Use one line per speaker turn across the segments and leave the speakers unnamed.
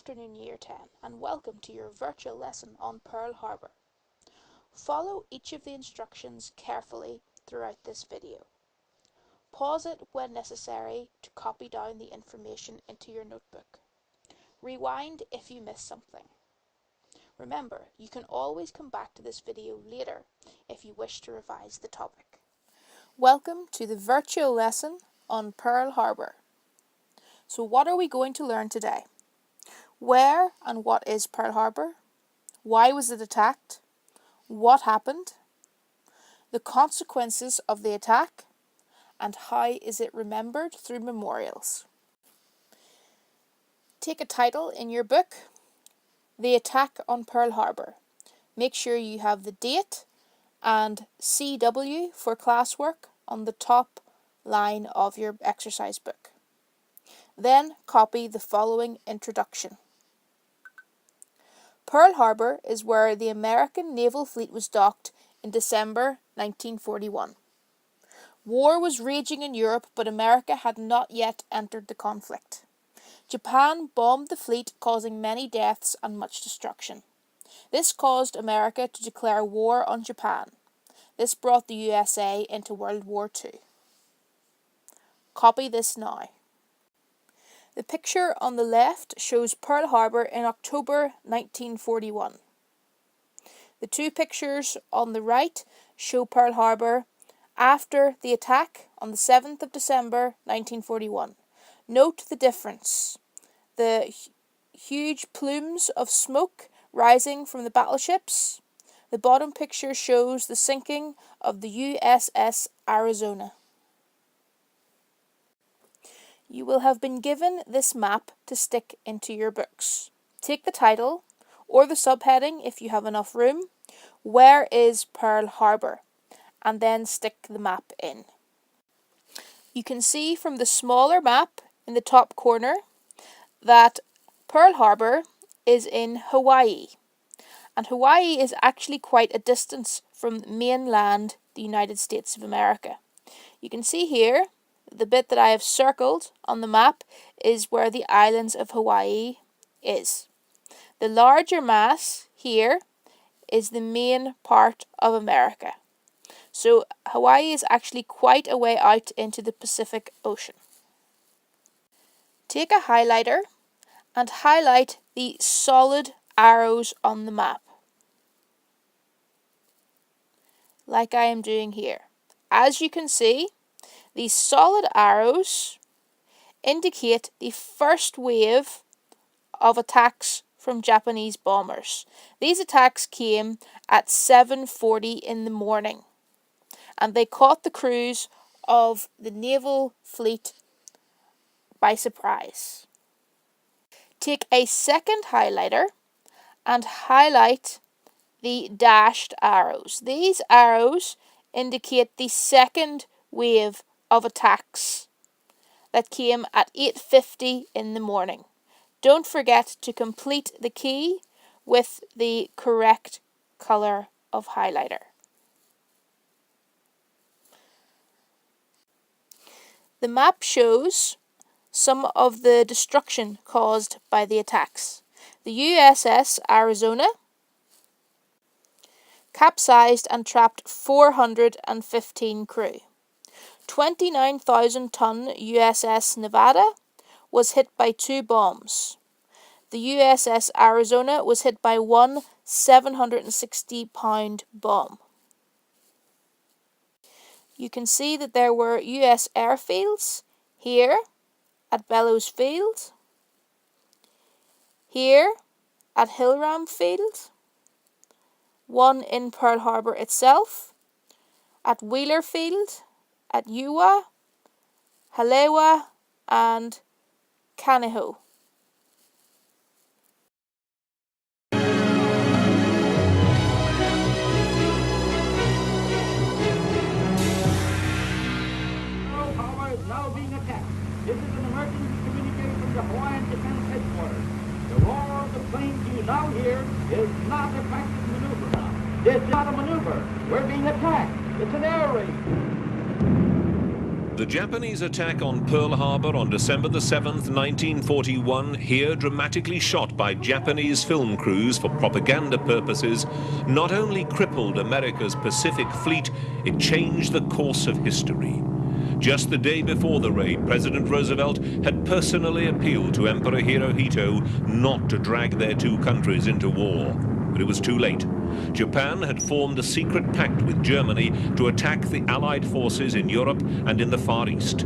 afternoon Year 10 and welcome to your virtual lesson on Pearl Harbour. Follow each of the instructions carefully throughout this video. Pause it when necessary to copy down the information into your notebook. Rewind if you miss something. Remember, you can always come back to this video later if you wish to revise the topic. Welcome to the virtual lesson on Pearl Harbour. So what are we going to learn today? Where and what is Pearl Harbour? Why was it attacked? What happened? The consequences of the attack? And how is it remembered through memorials? Take a title in your book, The Attack on Pearl Harbour. Make sure you have the date and CW for classwork on the top line of your exercise book. Then copy the following introduction. Pearl Harbour is where the American naval fleet was docked in December 1941. War was raging in Europe, but America had not yet entered the conflict. Japan bombed the fleet, causing many deaths and much destruction. This caused America to declare war on Japan. This brought the USA into World War II. Copy this now. The picture on the left shows Pearl Harbour in October 1941. The two pictures on the right show Pearl Harbour after the attack on the 7th of December 1941. Note the difference. The huge plumes of smoke rising from the battleships. The bottom picture shows the sinking of the USS Arizona. You will have been given this map to stick into your books. Take the title, or the subheading if you have enough room, Where is Pearl Harbour? And then stick the map in. You can see from the smaller map in the top corner that Pearl Harbour is in Hawaii. And Hawaii is actually quite a distance from mainland the United States of America. You can see here the bit that I have circled on the map is where the islands of Hawaii is. The larger mass here is the main part of America. So Hawaii is actually quite a way out into the Pacific Ocean. Take a highlighter and highlight the solid arrows on the map, like I am doing here. As you can see, these solid arrows indicate the first wave of attacks from Japanese bombers. These attacks came at 7:40 in the morning, and they caught the crews of the naval fleet by surprise. Take a second highlighter and highlight the dashed arrows. These arrows indicate the second wave of attacks that came at 8:50 in the morning. Don't forget to complete the key with the correct colour of highlighter. The map shows some of the destruction caused by the attacks. The USS Arizona capsized and trapped 415 crew. 29,000-ton USS Nevada was hit by 2 bombs. The USS Arizona was hit by one 760-pound bomb. You can see that there were US airfields here at Bellows Field, here at Hillram Field, one in Pearl Harbour itself, at Wheeler Field, at Ewa, Halewa, and Kaneho.
Pearl Harbor is now being attacked. This is an emergency communique from the Hawaiian Defense Headquarters. The roar of the planes you now hear is not a practice maneuver now. It's not a maneuver. We're being attacked. It's an air raid.
The Japanese attack on Pearl Harbor on December the 7th, 1941, here dramatically shot by Japanese film crews for propaganda purposes, not only crippled America's Pacific fleet, it changed the course of history. Just the day before the raid, President Roosevelt had personally appealed to Emperor Hirohito not to drag their two countries into war. But it was too late. Japan had formed a secret pact with Germany to attack the Allied forces in Europe and in the Far East.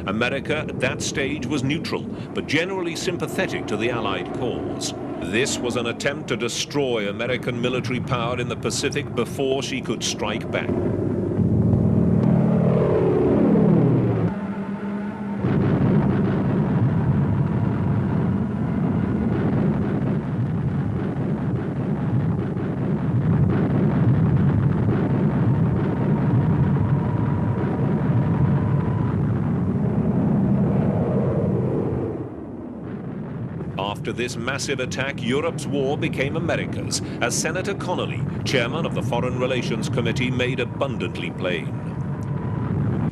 America at that stage was neutral, but generally sympathetic to the Allied cause. This was an attempt to destroy American military power in the Pacific before she could strike back. After this massive attack, Europe's war became America's, as Senator Connolly, chairman of the Foreign Relations Committee, made abundantly plain.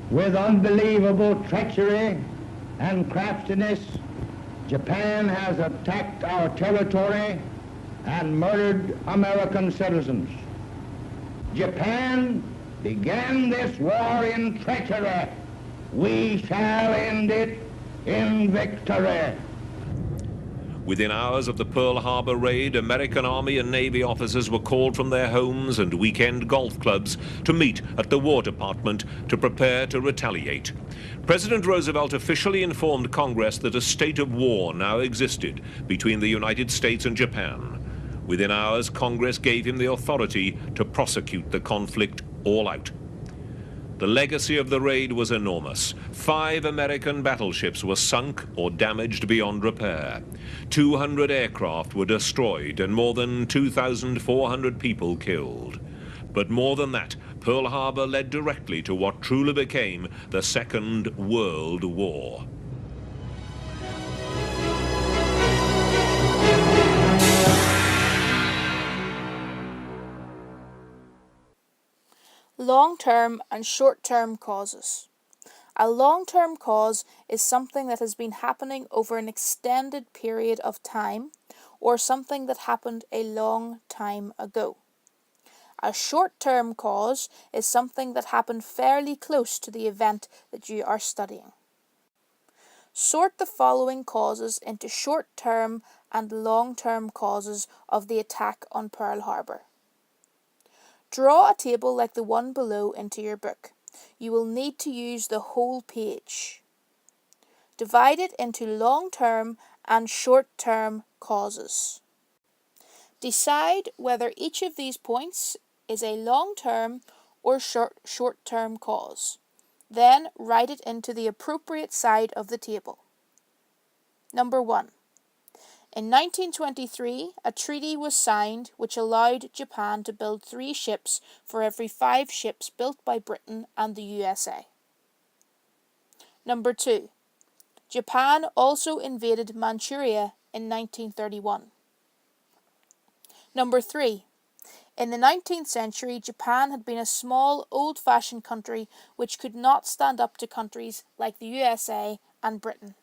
With unbelievable treachery and craftiness, Japan has attacked our territory and murdered American citizens. Japan began this war in treachery. We shall end it in victory.
Within hours of the Pearl Harbor raid, American Army and Navy officers were called from their homes and weekend golf clubs to meet at the War Department to prepare to retaliate. President Roosevelt officially informed Congress that a state of war now existed between the United States and Japan. Within hours, Congress gave him the authority to prosecute the conflict all out. The legacy of the raid was enormous. 5 American battleships were sunk or damaged beyond repair. 200 aircraft were destroyed and more than 2,400 people killed. But more than that, Pearl Harbor led directly to what truly became the Second World War.
Long-term and short-term causes. A long-term cause is something that has been happening over an extended period of time, or something that happened a long time ago. A short-term cause is something that happened fairly close to the event that you are studying. Sort the following causes into short-term and long-term causes of the attack on Pearl Harbor. Draw a table like the one below into your book. You will need to use the whole page. Divide it into long-term and short-term causes. Decide whether each of these points is a long-term or short-term cause. Then write it into the appropriate side of the table. Number 1. In 1923, a treaty was signed which allowed Japan to build 3 ships for every 5 ships built by Britain and the USA. Number 2. Japan also invaded Manchuria in 1931. Number 3. In the 19th century, Japan had been a small, old-fashioned country which could not stand up to countries like the USA and Britain.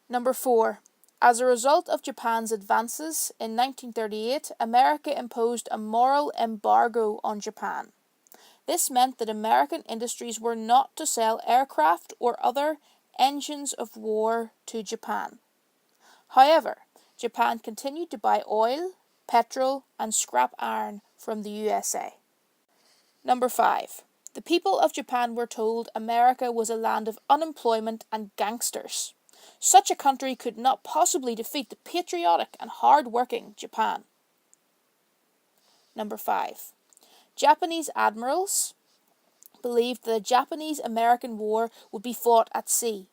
Number 4. As a result of Japan's advances, in 1938, America imposed a moral embargo on Japan. This meant that American industries were not to sell aircraft or other engines of war to Japan. However, Japan continued to buy oil, petrol, and scrap iron from the USA. Number 5. The people of Japan were told America was a land of unemployment and gangsters. Such a country could not possibly defeat the patriotic and hard-working Japan. Number 5. Japanese admirals believed that a Japanese-American war would be fought at sea.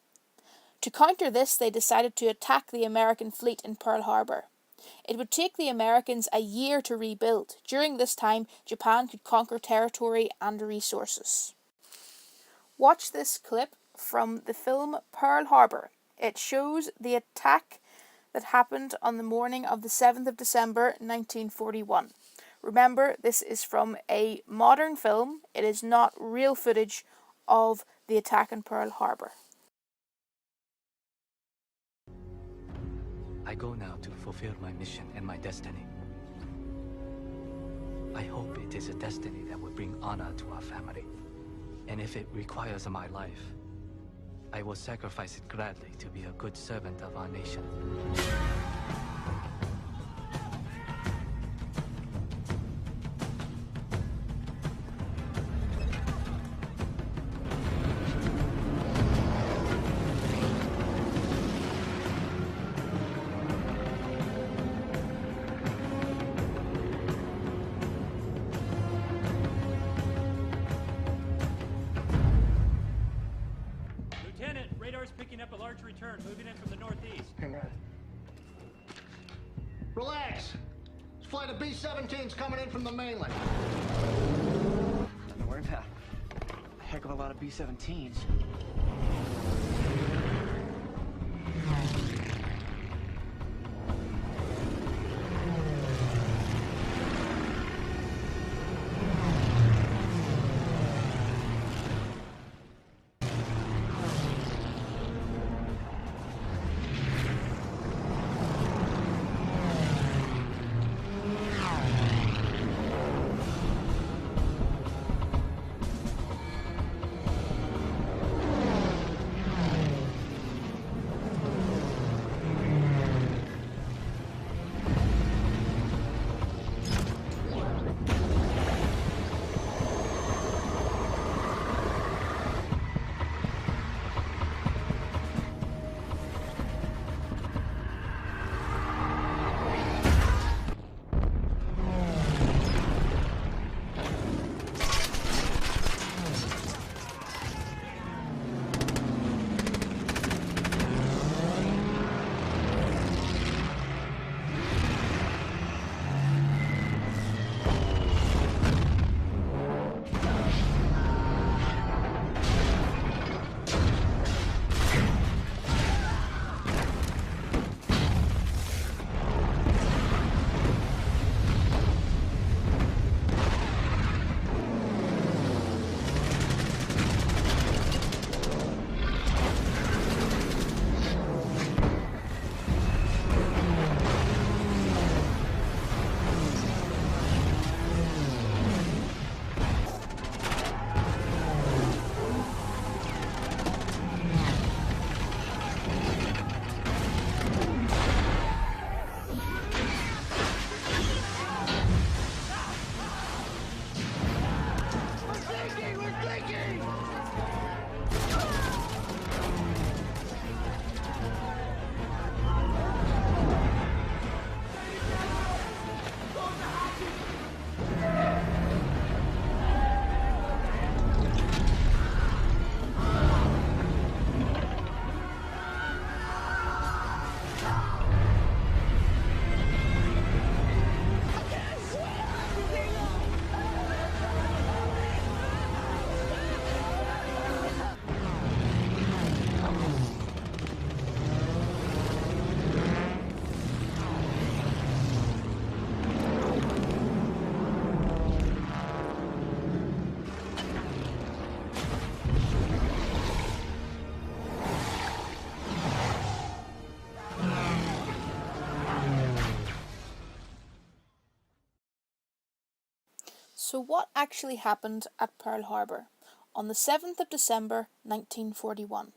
To counter this, they decided to attack the American fleet in Pearl Harbor. It would take the Americans a year to rebuild. During this time, Japan could conquer territory and resources. Watch this clip from the film Pearl Harbor. It shows the attack that happened on the morning of the 7th of December 1941. Remember, this is from a modern film. It is not real footage of the attack on Pearl Harbor.
I go now to fulfill my mission and my destiny. I hope it is a destiny that will bring honor to our family. And if it requires my life, I will sacrifice it gladly to be a good servant of our nation.
Lieutenant, radar's picking up a large return, moving in from the northeast.
Relax. This flight of B-17's coming in from the mainland.
Nothing to worry about. A heck of a lot of B-17s.
So what actually happened at Pearl Harbor on the 7th of December 1941?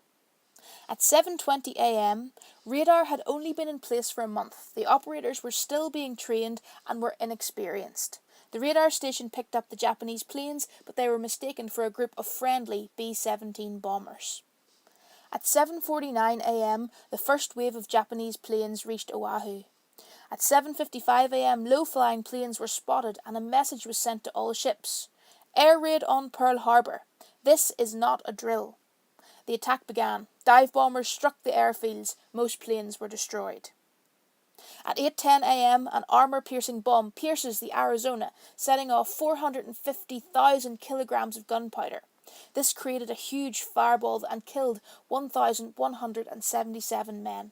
At 7:20 a.m., radar had only been in place for a month. The operators were still being trained and were inexperienced. The radar station picked up the Japanese planes, but they were mistaken for a group of friendly B-17 bombers. At 7:49 a.m., the first wave of Japanese planes reached Oahu. At 7:55 a.m., low-flying planes were spotted and a message was sent to all ships. Air raid on Pearl Harbor. This is not a drill. The attack began. Dive bombers struck the airfields. Most planes were destroyed. At 8:10 a.m., an armor-piercing bomb pierces the Arizona, setting off 450,000 kilograms of gunpowder. This created a huge fireball and killed 1,177 men.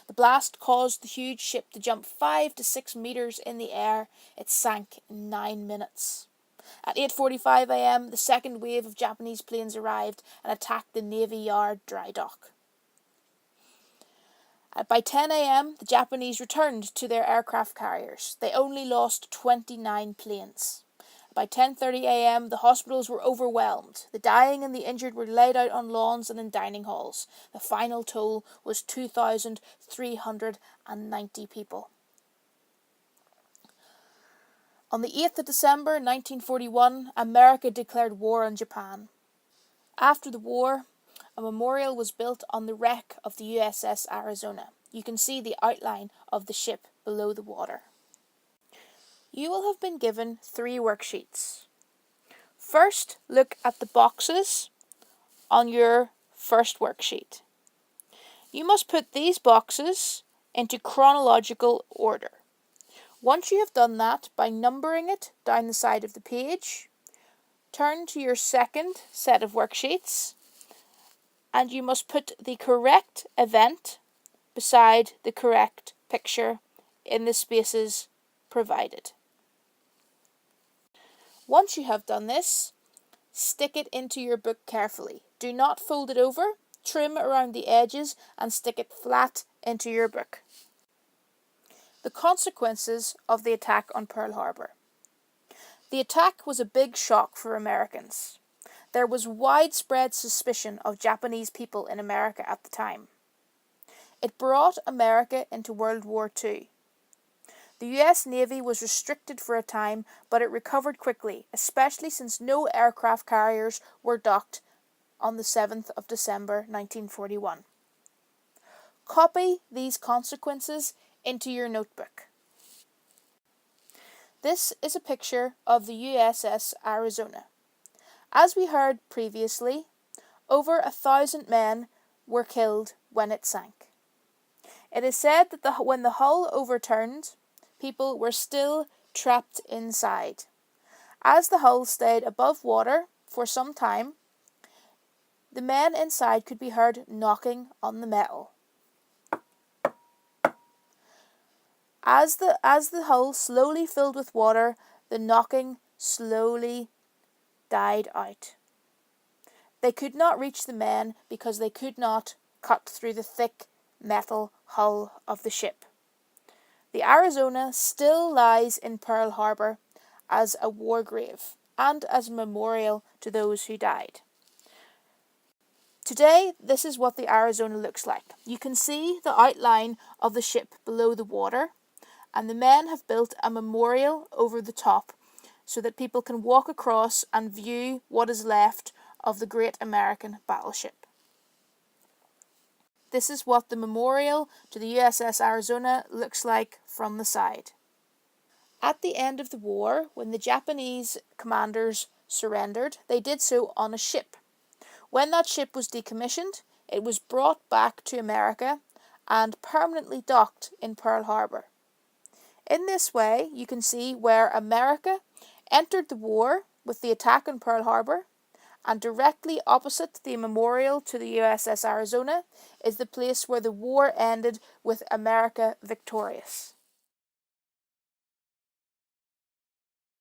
The blast caused the huge ship to jump 5 to 6 meters in the air. It sank in 9 minutes. At 8:45 a.m., the second wave of Japanese planes arrived and attacked the Navy Yard dry dock. By 10 a.m., the Japanese returned to their aircraft carriers. They only lost 29 planes. By 10:30 a.m., the hospitals were overwhelmed. The dying and the injured were laid out on lawns and in dining halls. The final toll was 2,390 people. On the 8th of December 1941, America declared war on Japan. After the war, a memorial was built on the wreck of the USS Arizona. You can see the outline of the ship below the water. You will have been given 3 worksheets. First, look at the boxes on your first worksheet. You must put these boxes into chronological order. Once you have done that by numbering it down the side of the page, turn to your second set of worksheets and you must put the correct event beside the correct picture in the spaces provided. Once you have done this, stick it into your book carefully. Do not fold it over, trim around the edges and stick it flat into your book. The consequences of the attack on Pearl Harbor. The attack was a big shock for Americans. There was widespread suspicion of Japanese people in America at the time. It brought America into World War II. The US Navy was restricted for a time, but it recovered quickly, especially since no aircraft carriers were docked on the 7th of December 1941. Copy these consequences into your notebook. This is a picture of the USS Arizona. As we heard previously, over 1,000 men were killed when it sank. It is said that when the hull overturned, people were still trapped inside. As the hull stayed above water for some time, the men inside could be heard knocking on the metal. As the hull slowly filled with water, the knocking slowly died out. They could not reach the men because they could not cut through the thick metal hull of the ship. The Arizona still lies in Pearl Harbor as a war grave and as a memorial to those who died. Today, this is what the Arizona looks like. You can see the outline of the ship below the water, and the men have built a memorial over the top so that people can walk across and view what is left of the great American battleship. This is what the memorial to the USS Arizona looks like from the side. At the end of the war, when the Japanese commanders surrendered, they did so on a ship. When that ship was decommissioned, it was brought back to America and permanently docked in Pearl Harbor. In this way, you can see where America entered the war with the attack on Pearl Harbor, and directly opposite the memorial to the USS Arizona is the place where the war ended with America victorious.